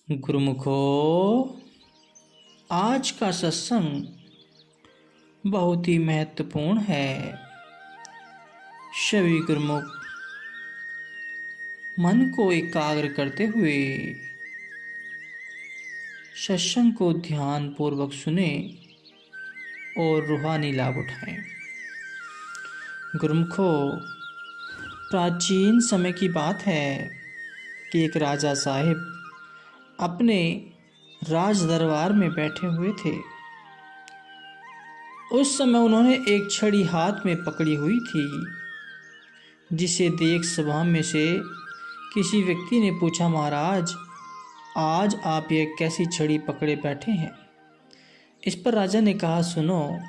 गुरुमुखो, आज का सत्संग बहुत ही महत्वपूर्ण है। सभी गुरुमुख मन को एकाग्र करते हुए सत्संग को ध्यान पूर्वक सुने और रूहानी लाभ उठाएं। गुरुमुखो, प्राचीन समय की बात है कि एक राजा साहिब अपने राज दरबार में बैठे हुए थे। उस समय उन्होंने एक छड़ी हाथ में पकड़ी हुई थी, जिसे देख सभा में से किसी व्यक्ति ने पूछा, महाराज, आज आप ये कैसी छड़ी पकड़े बैठे हैं? इस पर राजा ने कहा, सुनो,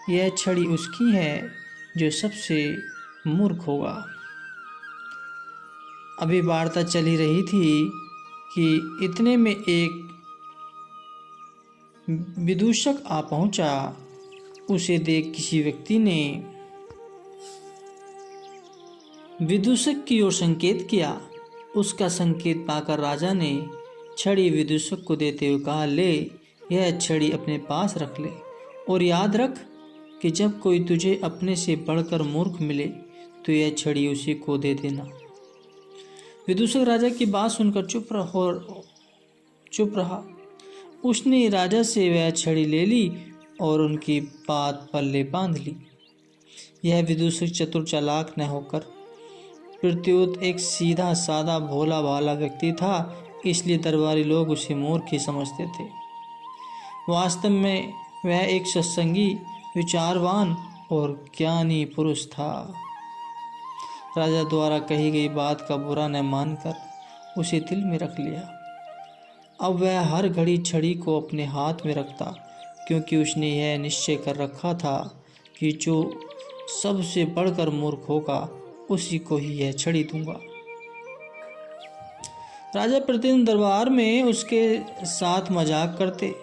यह छड़ी उसकी है जो सबसे मूर्ख होगा। अभी वार्ता चली रही थी कि इतने में एक विदूषक आ पहुंचा। उसे देख किसी व्यक्ति ने विदूषक की ओर संकेत किया। उसका संकेत पाकर राजा ने छड़ी विदूषक को देते हुए कहा, ले, यह छड़ी अपने पास रख ले और याद रख कि जब कोई तुझे अपने से बढ़कर मूर्ख मिले तो यह छड़ी उसी को दे देना। विदूषक राजा की बात सुनकर चुप रहा। उसने राजा से वह छड़ी ले ली और उनकी बात पल्ले बांध ली। यह विदूषक चतुर चालाक न होकर प्रत्युत एक सीधा साधा भोला भाला व्यक्ति था, इसलिए दरबारी लोग उसे मूर्ख ही समझते थे। वास्तव में वह एक सत्संगी, विचारवान और ज्ञानी पुरुष था। राजा द्वारा कही गई बात का बुरा न मानकर उसे दिल में रख लिया। अब वह हर घड़ी छड़ी को अपने हाथ में रखता, क्योंकि उसने यह निश्चय कर रखा था कि जो सबसे बढ़कर मूर्ख होगा उसी को ही यह छड़ी दूंगा। राजा प्रतिदिन दरबार में उसके साथ मजाक करते,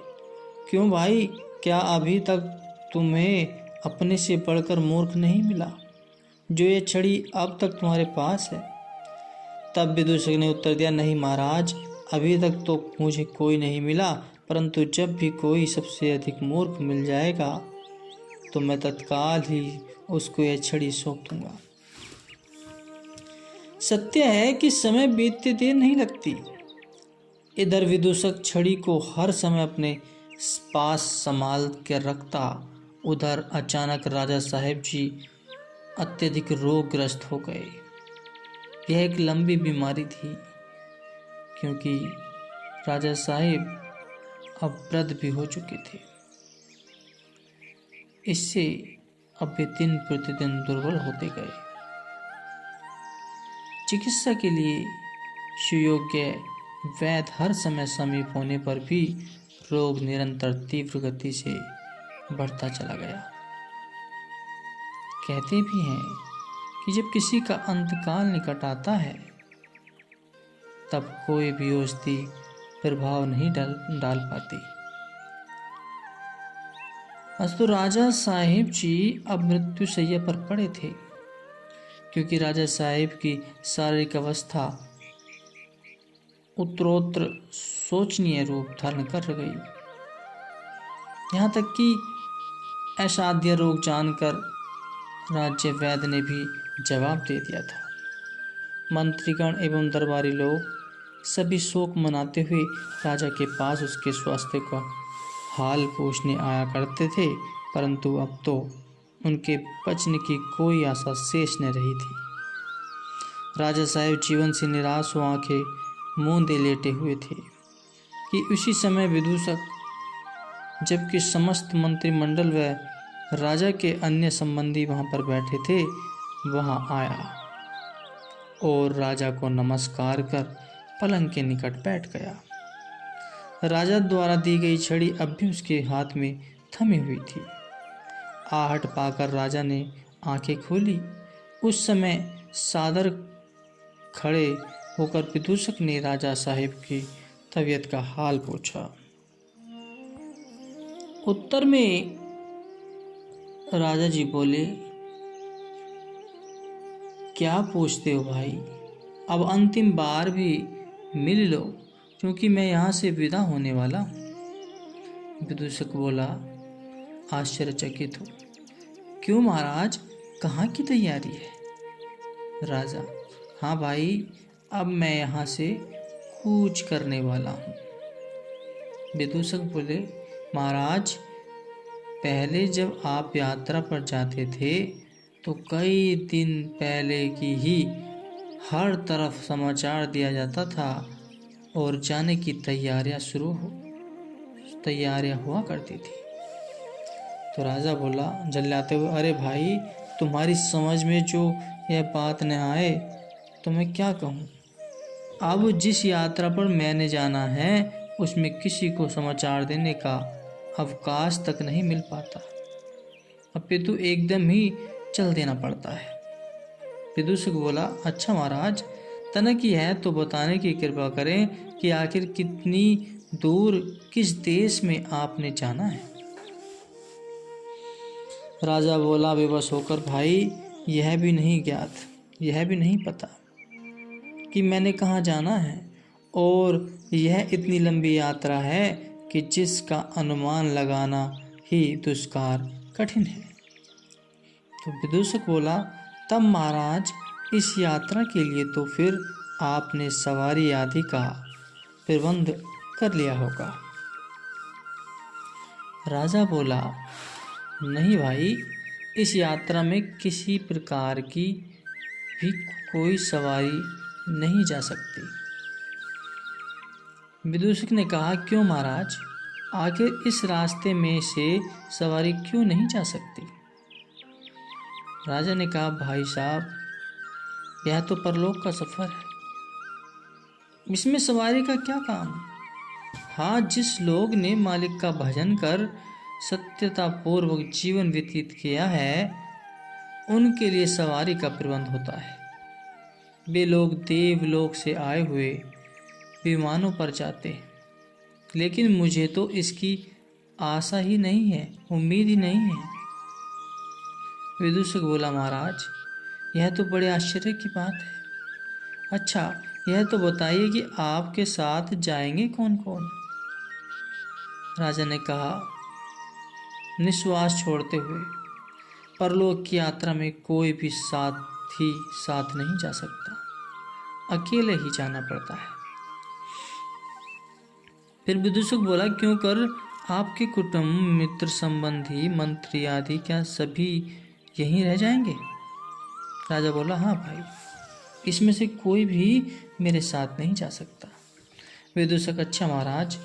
क्यों भाई, क्या अभी तक तुम्हें अपने से बढ़कर मूर्ख नहीं मिला जो ये छड़ी अब तक तुम्हारे पास है? तब विदूषक ने उत्तर दिया, नहीं महाराज, अभी तक तो मुझे कोई नहीं मिला, परंतु जब भी कोई सबसे अधिक मूर्ख मिल जाएगा तो मैं तत्काल ही उसको यह छड़ी सौंप दूंगा। सत्य है कि समय बीतते देर नहीं लगती। इधर विदूषक छड़ी को हर समय अपने पास संभाल कर रखता, उधर अचानक राजा साहेब जी अत्यधिक रोगग्रस्त हो गए। यह एक लंबी बीमारी थी, क्योंकि राजा साहिब अब वृद्ध भी हो चुके थे। इससे अब वे दिन प्रतिदिन दुर्बल होते गए। चिकित्सा के लिए सुयोग्य वैद्य हर समय समीप होने पर भी रोग निरंतर तीव्र गति से बढ़ता चला गया। कहते भी हैं कि जब किसी का अंतकाल निकट आता है तब कोई भी औषधि प्रभाव नहीं डाल पाती। अस्तु राजा साहिब जी अब मृत्यु शैया पर पड़े थे, क्योंकि राजा साहिब की शारीरिक अवस्था उत्तरोत्तर शोचनीय रूप धारण कर गई। यहाँ तक कि असाध्य रोग जानकर राज्य वैद्य ने भी जवाब दे दिया था। मंत्रीगण एवं दरबारी लोग सभी शोक मनाते हुए राजा के पास उसके स्वास्थ्य का हाल पूछने आया करते थे, परंतु अब तो उनके बचने की कोई आशा शेष न रही थी। राजा साहेब जीवन से निराश हो आंखें मूंदे लेटे हुए थे कि उसी समय विदूषक, जबकि समस्त मंत्रिमंडल व राजा के अन्य संबंधी वहां पर बैठे थे, वहां आया और राजा को नमस्कार कर पलंग के निकट बैठ गया। राजा द्वारा दी गई छड़ी अब भी उसके हाथ में थमी हुई थी। आहट पाकर राजा ने आंखें खोली। उस समय सादर खड़े होकर विदूषक ने राजा साहिब की तबीयत का हाल पूछा। उत्तर में राजा जी बोले, क्या पूछते हो भाई, अब अंतिम बार भी मिल लो क्योंकि मैं यहाँ से विदा होने वाला हूँ। विदूषक बोला आश्चर्यचकित हो, क्यों महाराज, कहाँ की तैयारी है? राजा, हाँ भाई, अब मैं यहाँ से कूच करने वाला हूँ। विदूषक बोले, महाराज, पहले जब आप यात्रा पर जाते थे तो कई दिन पहले की ही हर तरफ समाचार दिया जाता था और जाने की तैयारियां हुआ करती थी। तो राजा बोला जल्लाते हुए, अरे भाई, तुम्हारी समझ में जो यह बात न आए तो मैं क्या कहूँ। अब जिस यात्रा पर मैंने जाना है उसमें किसी को समाचार देने का अवकाश तक नहीं मिल पाता। अपितु एकदम ही चल देना पड़ता है। विदूषक बोला, अच्छा महाराज, तनक ही है तो बताने की कृपा करें कि आखिर कितनी दूर किस देश में आपने जाना है। राजा बोला बेबस होकर, भाई, यह भी नहीं पता कि मैंने कहाँ जाना है, और यह इतनी लंबी यात्रा है कि जिसका अनुमान लगाना ही दुष्कार कठिन है। तो विदूषक बोला, तब महाराज, इस यात्रा के लिए तो फिर आपने सवारी आदि का प्रबंध कर लिया होगा। राजा बोला, नहीं भाई, इस यात्रा में किसी प्रकार की भी कोई सवारी नहीं जा सकती। विदूषक ने कहा, क्यों महाराज, आखिर इस रास्ते में से सवारी क्यों नहीं जा सकती? राजा ने कहा, भाई साहब, यह तो परलोक का सफर है, इसमें सवारी का क्या काम? हाँ, जिस लोग ने मालिक का भजन कर सत्यतापूर्वक जीवन व्यतीत किया है उनके लिए सवारी का प्रबंध होता है। वे लोग देवलोक से आए हुए विमानों पर जाते हैं, लेकिन मुझे तो इसकी आशा ही नहीं है, उम्मीद ही नहीं है। विदूषक बोला, महाराज, यह तो बड़े आश्चर्य की बात है। अच्छा, यह तो बताइए कि आपके साथ जाएंगे कौन कौन? राजा ने कहा निश्वास छोड़ते हुए, परलोक की यात्रा में कोई भी साथ नहीं जा सकता, अकेले ही जाना पड़ता है। फिर विदूषक बोला, क्यों कर आपके कुटुंब, मित्र, संबंधी, मंत्री आदि क्या सभी यहीं रह जाएंगे? राजा बोला, हाँ भाई, इसमें से कोई भी मेरे साथ नहीं जा सकता। विदूषक, अच्छा महाराज,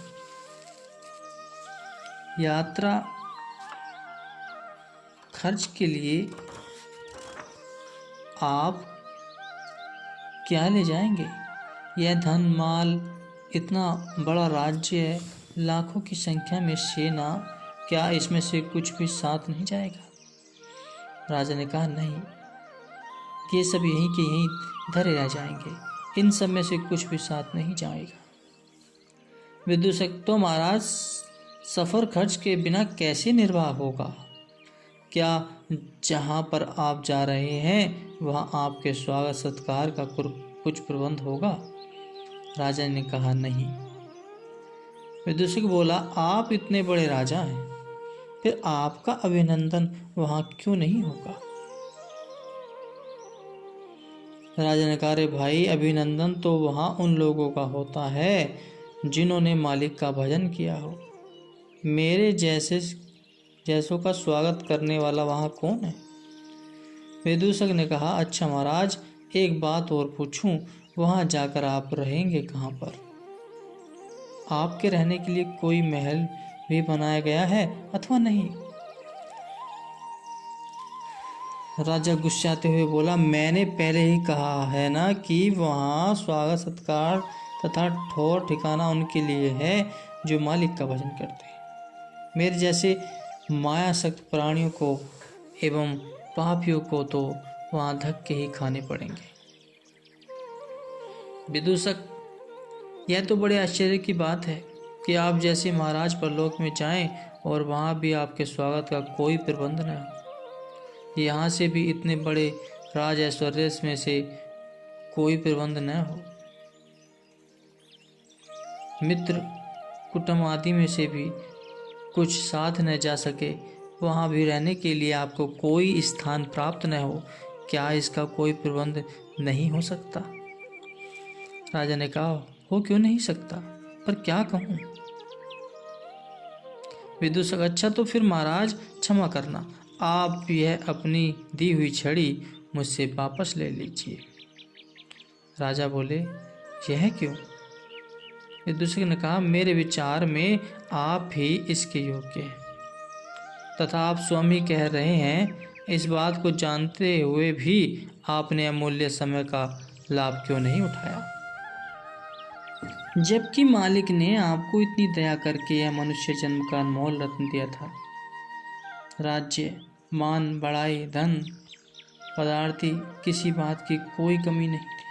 यात्रा खर्च के लिए आप क्या ले जाएंगे? यह धन माल, इतना बड़ा राज्य है, लाखों की संख्या में सेना, क्या इसमें से कुछ भी साथ नहीं जाएगा? राजा ने कहा, नहीं, ये सब यहीं के यहीं धरे रह जाएंगे, इन सब में से कुछ भी साथ नहीं जाएगा। विदूषक, तो महाराज, सफर खर्च के बिना कैसे निर्वाह होगा? क्या जहाँ पर आप जा रहे हैं वहाँ आपके स्वागत सत्कार का कुछ प्रबंध होगा? राजा ने कहा, नहीं। विदूषक बोला, आप इतने बड़े राजा हैं, फिर आपका अभिनंदन वहाँ क्यों नहीं होगा? राजा ने कहा, अरे भाई, अभिनंदन तो वहाँ उन लोगों का होता है जिन्होंने मालिक का भजन किया हो। मेरे जैसों का स्वागत करने वाला वहाँ कौन है? विदूषक ने कहा, अच्छा महाराज, एक बात और पूछूं, वहाँ जाकर आप रहेंगे कहाँ पर? आपके रहने के लिए कोई महल भी बनाया गया है अथवा नहीं? राजा गुस्साते हुए बोला, मैंने पहले ही कहा है ना कि वहाँ स्वागत सत्कार तथा ठौर ठिकाना उनके लिए है जो मालिक का भजन करते हैं। मेरे जैसे मायासक्त प्राणियों को एवं पापियों को तो वहाँ धक्के ही खाने पड़ेंगे। विदूषक, यह तो बड़े आश्चर्य की बात है कि आप जैसे महाराज परलोक में जाएं और वहाँ भी आपके स्वागत का कोई प्रबंध न हो, यहाँ से भी इतने बड़े राज ऐश्वर्य में से कोई प्रबंध न हो। मित्र कुटुंब आदि में से भी कुछ साथ न जा सके, वहाँ भी रहने के लिए आपको कोई स्थान प्राप्त न हो, क्या इसका कोई प्रबंध नहीं हो सकता? राजा ने कहा, हो क्यों नहीं सकता, पर क्या कहूँ? विदूषक, अच्छा तो फिर महाराज क्षमा करना, आप यह अपनी दी हुई छड़ी मुझसे वापस ले लीजिए। राजा बोले, यह क्यों? विदूषक ने कहा, मेरे विचार में आप ही इसके योग्य हैं, तथा आप स्वयं ही कह रहे हैं, इस बात को जानते हुए भी आपने अमूल्य समय का लाभ क्यों नहीं उठाया? जबकि मालिक ने आपको इतनी दया करके यह मनुष्य जन्म का अनमोल रत्न दिया था। राज्य, मान, बड़ाई, धन, पदार्थी, किसी बात की कोई कमी नहीं थी।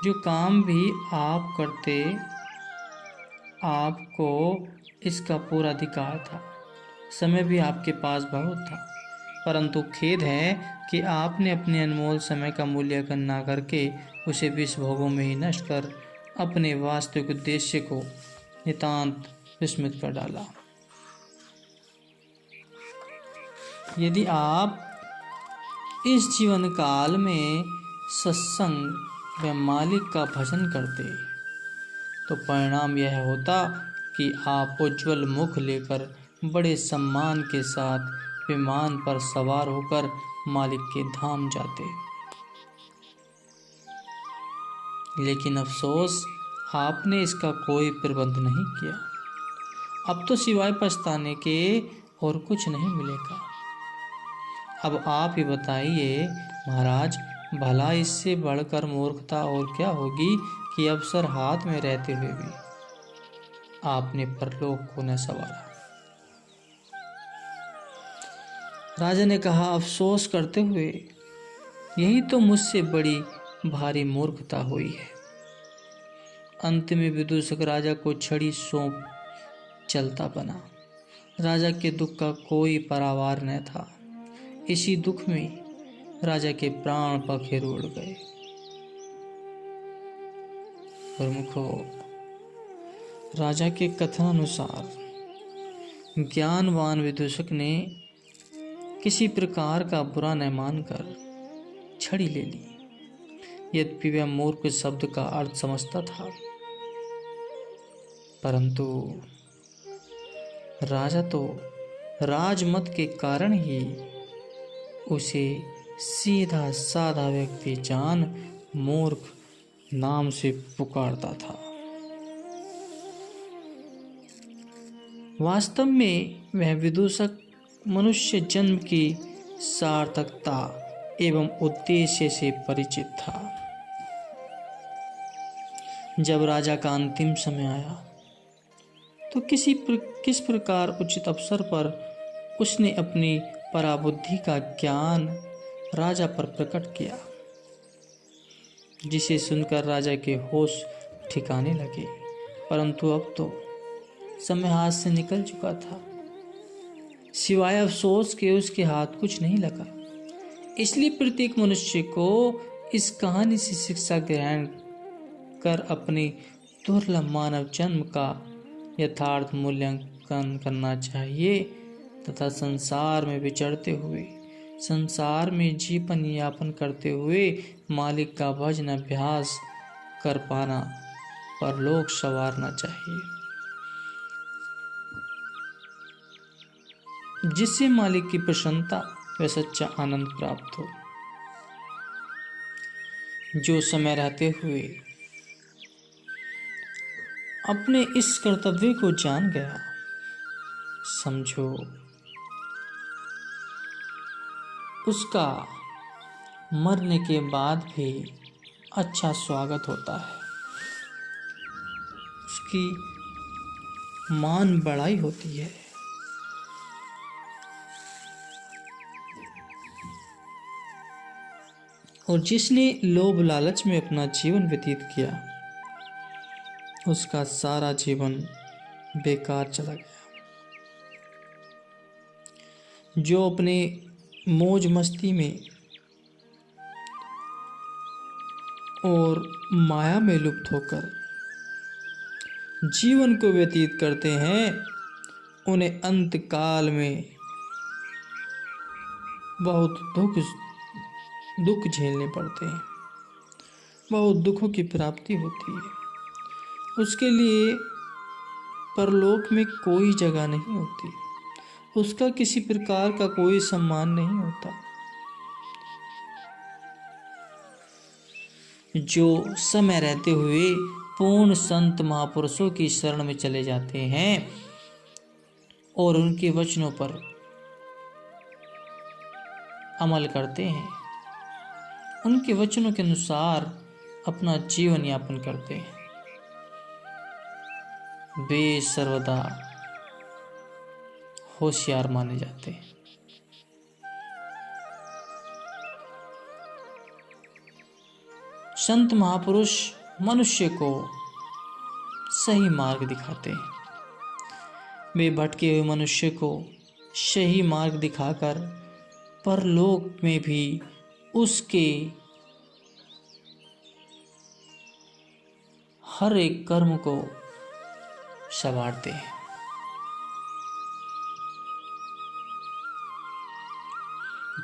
जो काम भी आप करते, आपको इसका पूरा अधिकार था। समय भी आपके पास बहुत था, परंतु खेद है कि आपने अपने अनमोल समय का मूल्यांकन न करके उसे विष भोगों में ही नष्ट कर अपने वास्तविक उद्देश्य को नितांत विस्मृत कर डाला। यदि आप इस जीवन काल में सत्संग व मालिक का भजन करते, तो परिणाम यह होता कि आप उज्जवल मुख लेकर बड़े सम्मान के साथ विमान पर सवार होकर मालिक के धाम जाते। लेकिन अफसोस, आपने इसका कोई प्रबंध नहीं किया। अब तो सिवाय पछताने के और कुछ नहीं मिलेगा। अब आप ही बताइए महाराज, भला इससे बढ़कर मूर्खता और क्या होगी कि अवसर हाथ में रहते हुए भी आपने परलोक को न संवारा। राजा ने कहा, अफसोस करते हुए, यही तो मुझसे बड़ी भारी मूर्खता हुई है। अंत में विदूषक राजा को छड़ी सौंप चलता बना। राजा के दुख का कोई पारावार न था। इसी दुख में राजा के प्राण पखेरु उड़ गए। प्रमुखो, राजा के कथनानुसार ज्ञानवान विदूषक ने किसी प्रकार का बुरा न मानकर छड़ी ले ली। यद्यपि वह मूर्ख शब्द का अर्थ समझता था, परंतु राजा तो राजमत के कारण ही उसे सीधा साधा व्यक्ति जान मूर्ख नाम से पुकारता था। वास्तव में वह विदूषक मनुष्य जन्म की सार्थकता एवं उद्देश्य से परिचित था। जब राजा का अंतिम समय आया तो किस प्रकार उचित अवसर पर उसने अपनी पराबुद्धि का ज्ञान राजा पर प्रकट किया, जिसे सुनकर राजा के होश ठिकाने लगे। परंतु अब तो समय हाथ से निकल चुका था, सिवाय अफसोस के उसके हाथ कुछ नहीं लगा। इसलिए प्रत्येक मनुष्य को इस कहानी से शिक्षा ग्रहण कर अपने दुर्लभ मानव जन्म का यथार्थ मूल्यांकन करना चाहिए तथा संसार में विचरते हुए, संसार में जीवन यापन करते हुए मालिक का भजन अभ्यास कर पाना, परलोक संवारना चाहिए, जिससे मालिक की प्रसन्नता व सच्चा आनंद प्राप्त हो। जो समय रहते हुए अपने इस कर्तव्य को जान गया, समझो उसका मरने के बाद भी अच्छा स्वागत होता है, उसकी मान बढ़ाई होती है। और जिसने लोभ लालच में अपना जीवन व्यतीत किया, उसका सारा जीवन बेकार चला गया। जो अपने मौज मस्ती में और माया में लुप्त होकर जीवन को व्यतीत करते हैं, उन्हें अंत काल में बहुत दुख झेलने पड़ते हैं, बहुत दुखों की प्राप्ति होती है। उसके लिए परलोक में कोई जगह नहीं होती, उसका किसी प्रकार का कोई सम्मान नहीं होता। जो समय रहते हुए पूर्ण संत महापुरुषों की शरण में चले जाते हैं और उनके वचनों पर अमल करते हैं, उनके वचनों के अनुसार अपना जीवन यापन करते हैं, वे सर्वदा होशियार माने जाते हैं। संत महापुरुष मनुष्य को सही मार्ग दिखाते हैं। वे भटके हुए मनुष्य को सही मार्ग दिखाकर परलोक में भी उसके हर एक कर्म को संवारते हैं।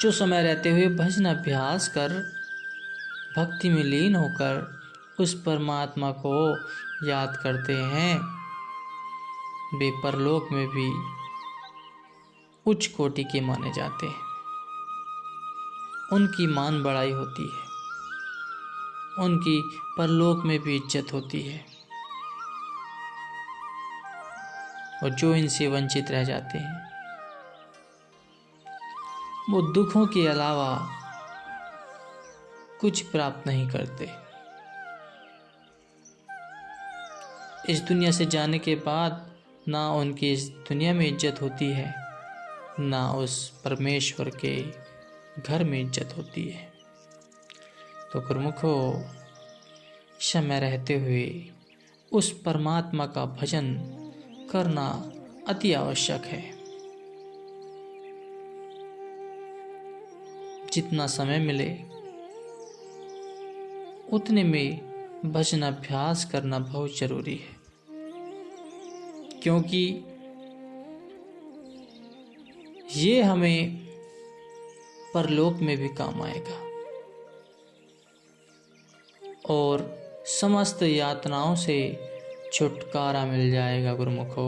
जो समय रहते हुए भजन अभ्यास कर भक्ति में लीन होकर उस परमात्मा को याद करते हैं, वे परलोक में भी उच्च कोटि के माने जाते हैं। उनकी मान बढ़ाई होती है, उनकी परलोक में भी इज्जत होती है। और जो इनसे वंचित रह जाते हैं वो दुखों के अलावा कुछ प्राप्त नहीं करते। इस दुनिया से जाने के बाद ना उनकी इस दुनिया में इज्जत होती है, ना उस परमेश्वर के घर में इज्जत होती है। तो गुरुमुखो, समय रहते हुए उस परमात्मा का भजन करना अति आवश्यक है। जितना समय मिले उतने में भजन अभ्यास करना बहुत जरूरी है, क्योंकि ये हमें परलोक में भी काम आएगा और समस्त यातनाओं से छुटकारा मिल जाएगा गुरुमुखो।